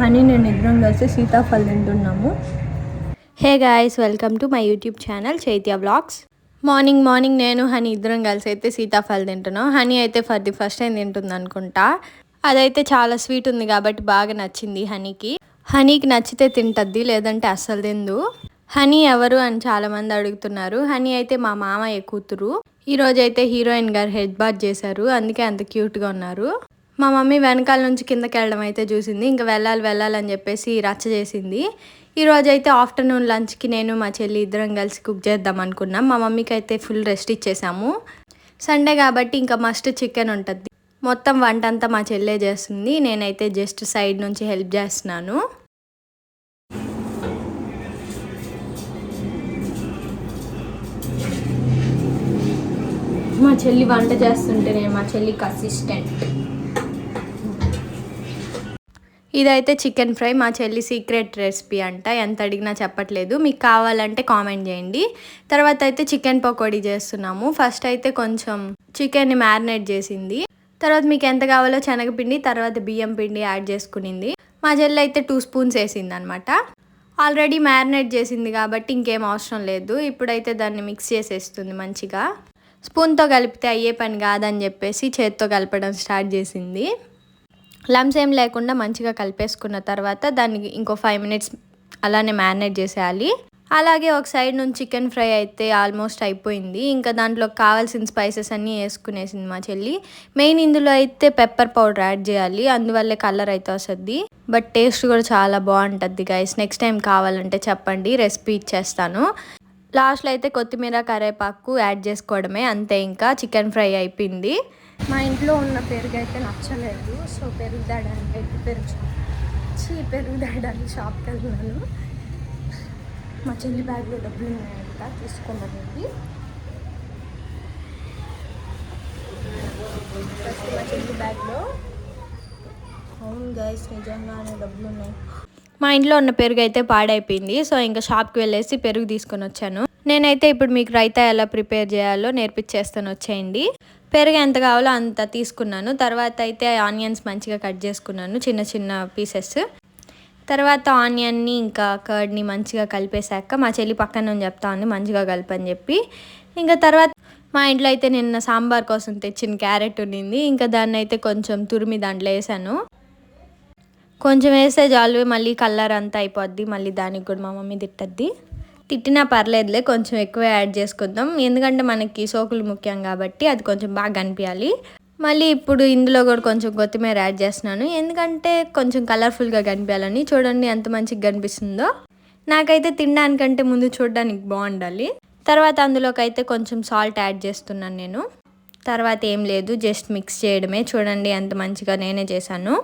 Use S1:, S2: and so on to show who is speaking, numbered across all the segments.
S1: Honey నేను ఇద్దరం కలిసి సీతాఫల్ తింటున్నాము. Hey guys, welcome to my YouTube channel Chaitya vlogs. Morning నేను హనీ ఇద్దరం కలిసి అయితే సీతాఫల్ తింటున్నాం. హనీ అయితే ఫర్ ది ఫస్ట్ టైం తింటుంది అనుకుంటా. అదైతే చాలా స్వీట్ ఉంది కాబట్టి బాగా నచ్చింది హనీకి. హనీకి నచ్చితే తింటద్ది, లేదంటే అస్సలు తిందు. హనీ ఎవరు అని చాలామంది అడుగుతున్నారు. హనీ అయితే మా మామయ్య కూతురు. ఈరోజు అయితే హీరోయిన్ గారు హెడ్ బాత్ చేశారు, అందుకే అంత క్యూట్గా ఉన్నారు. మా మమ్మీ వెనకాల నుంచి కిందకి వెళ్ళడం అయితే చూసింది. ఇంకా వెళ్ళాలని చెప్పేసి రచ్చ చేసింది. ఈరోజు అయితే ఆఫ్టర్నూన్ లంచ్కి నేను మా చెల్లి ఇద్దరం కలిసి కుక్ చేద్దాం అనుకున్నాం. మా మమ్మీకి అయితే ఫుల్ రెస్ట్ ఇచ్చేసాము. సండే కాబట్టి ఇంకా మస్ట్ చికెన్ ఉంటుంది. మొత్తం వంట అంతా మా చెల్లె చేస్తుంది, నేనైతే జస్ట్ సైడ్ నుంచి హెల్ప్ చేస్తున్నాను. మా చెల్లి వంట చేస్తుంటే నేను మా చెల్లికి అసిస్టెంట్. ఇదైతే చికెన్ ఫ్రై, మా చెల్లి సీక్రెట్ రెసిపీ అంట. ఎంత అడిగినా చెప్పట్లేదు. మీకు కావాలంటే కామెంట్ చేయండి. తర్వాత అయితే చికెన్ పకోడీ చేస్తున్నాము. ఫస్ట్ అయితే కొంచెం చికెన్ని మ్యారినేట్ చేసింది. తర్వాత మీకు ఎంత కావాలో శనగపిండి, తర్వాత బియ్యం పిండి యాడ్ చేసుకునింది. మా చెల్లి అయితే 2 స్పూన్స్ వేసింది అనమాట. ఆల్రెడీ మ్యారినేట్ చేసింది కాబట్టి ఇంకేం అవసరం లేదు. ఇప్పుడైతే దాన్ని మిక్స్ చేసేస్తుంది మంచిగా. స్పూన్తో కలిపితే అయ్యే పని కాదని చెప్పేసి చేత్తో కలపడం స్టార్ట్ చేసింది. లమ్స్ ఏం లేకుండా మంచిగా కలిపేసుకున్న తర్వాత దాన్ని ఇంకో 5 మినిట్స్ అలానే మ్యారినేట్ చేసేయాలి. అలాగే ఒక సైడ్ నుంచి చికెన్ ఫ్రై అయితే ఆల్మోస్ట్ అయిపోయింది. ఇంకా దాంట్లో కావాల్సిన స్పైసెస్ అన్నీ వేసుకునేసింది మా చెల్లి. మెయిన్ ఇందులో అయితే పెప్పర్ పౌడర్ యాడ్ చేయాలి, అందువల్లే కలర్ అయితే వస్తుంది. బట్ టేస్ట్ కూడా చాలా బాగుంటుంది గైస్. నెక్స్ట్ టైం కావాలంటే చెప్పండి, రెసిపీ ఇచ్చేస్తాను. లాస్ట్లో అయితే కొత్తిమీర కరివేపాకు యాడ్ చేసుకోవడమే, అంతే. ఇంకా చికెన్ ఫ్రై అయిపోయింది. మా ఇంట్లో ఉన్న పెరుగు అయితే నచ్చలేదు, సో పెరుగు తేడానికి అయితే పెరుగు తేడానికి షాప్కి వెళ్తున్నాను. మా చెల్లి బ్యాగ్లో డబ్బులు ఉన్నాయంట, తీసుకోమనేది. ఫస్ట్ మా చెల్లి బ్యాగ్లో అవును గైస్, నిజంగానే డబ్బులు ఉన్నాయి. మా ఇంట్లో ఉన్న పెరుగు అయితే పాడైపోయింది, సో ఇంకా షాప్కి వెళ్ళేసి పెరుగు తీసుకొని వచ్చాను. నేనైతే ఇప్పుడు మీకు రైతా ఎలా ప్రిపేర్ చేయాలో నేర్పించేస్తాను, వచ్చేయండి. పెరుగు ఎంత కావాలో అంత తీసుకున్నాను. తర్వాత అయితే ఆనియన్స్ మంచిగా కట్ చేసుకున్నాను, చిన్న చిన్న పీసెస్. తర్వాత ఆనియన్ని ఇంకా కర్డ్ని మంచిగా కలిపేశాక మా చెల్లి పక్కన చెప్తా ఉంది మంచిగా కలిపని చెప్పి. ఇంకా తర్వాత మా ఇంట్లో అయితే నిన్న సాంబార్ కోసం తెచ్చిన క్యారెట్ ఉన్నింది. ఇంకా దాన్ని అయితే కొంచెం తురిమి దాంట్లో వేసాను. కొంచెం వేస్తే చాలు, మళ్ళీ కలర్ అంతా అయిపోద్ది. మళ్ళీ దానికి కూడా మా మమ్మీ తిట్టినా పర్లేదులే, కొంచెం ఎక్కువ యాడ్ చేసుకుందాం, ఎందుకంటే మనకి సోకులు ముఖ్యం కాబట్టి అది కొంచెం బాగా కనిపించాలి. మళ్ళీ ఇప్పుడు ఇందులో కూడా కొంచెం కొత్తిమీర యాడ్ చేస్తున్నాను, ఎందుకంటే కొంచెం కలర్ఫుల్గా కనిపించాలని. చూడండి ఎంత మంచిగా కనిపిస్తుందో. నాకైతే తినడానికంటే ముందు చూడడానికి బాగుండాలి. తర్వాత అందులోకి అయితే కొంచెం సాల్ట్ యాడ్ చేస్తున్నాను నేను. తర్వాత ఏం లేదు, జస్ట్ మిక్స్ చేయడమే. చూడండి ఎంత మంచిగా నేనే చేశాను.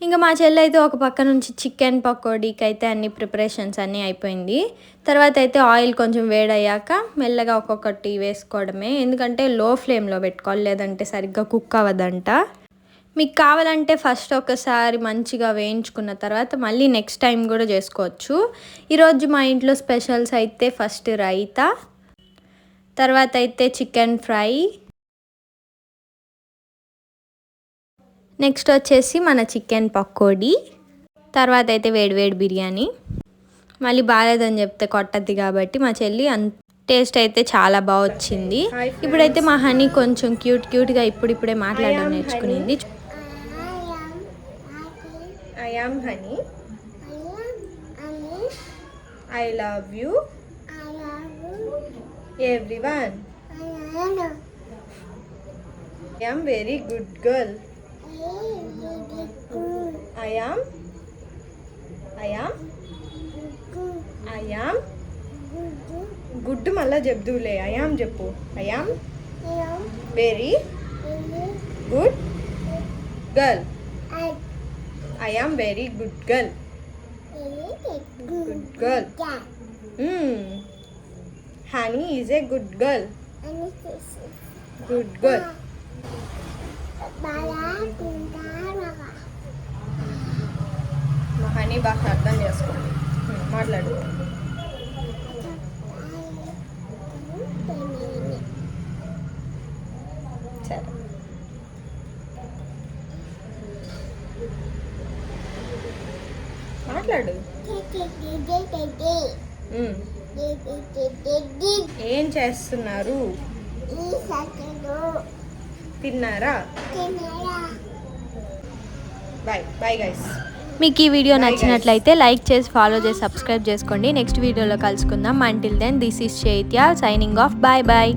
S1: ఇంకా మా చెల్లి అయితే ఒక పక్క నుంచి చికెన్ పకోడీకి అయితే అన్ని ప్రిపరేషన్స్ అన్నీ అయిపోయింది. తర్వాత అయితే ఆయిల్ కొంచెం వేడయ్యాక మెల్లగా ఒక్కొక్కటి వేసుకోవడమే, ఎందుకంటే లో ఫ్లేమ్లో పెట్టుకోవాలి, లేదంటే సరిగ్గా కుక్ అవ్వదంట. మీకు కావాలంటే ఫస్ట్ ఒకసారి మంచిగా వేయించుకున్న తర్వాత మళ్ళీ నెక్స్ట్ టైం కూడా చేసుకోవచ్చు. ఈరోజు మా ఇంట్లో స్పెషల్స్ అయితే ఫస్ట్ రైతా, తర్వాత అయితే చికెన్ ఫ్రై, నెక్స్ట్ వచ్చేసి మన చికెన్ పకోడీ, తర్వాత అయితే వేడివేడి బిర్యానీ. మళ్ళీ బాగాలేదని చెప్తే కొట్టద్ది కాబట్టి మా చెల్లి టేస్ట్ అయితే చాలా బాగా వచ్చింది. ఇప్పుడైతే మా హనీ కొంచెం క్యూట్గా ఇప్పుడిప్పుడే మాట్లాడడం నేర్చుకునింది. I am Honey, I love you everyone, I am very good girl, I am good. మళ్ళా చెప్దులే, I am చెప్పు. I am very good girl. I am very good girl. Good girl. Honey is a good girl. Good girl. మా honey బాగా అర్థం చేసుకోండి, మాట్లాడు. సరే, మాట్లాడు. ఏం చేస్తున్నారు? తిన్నారా? Bye bye guys. మీకు ఈ వీడియో నచ్చినట్లయితే లైక్ చేసి ఫాలో చేసి సబ్స్క్రైబ్ చేసుకోండి. నెక్స్ట్ వీడియోలో కలుసుకుందాం. Until then this is Chaitya signing off. Bye bye.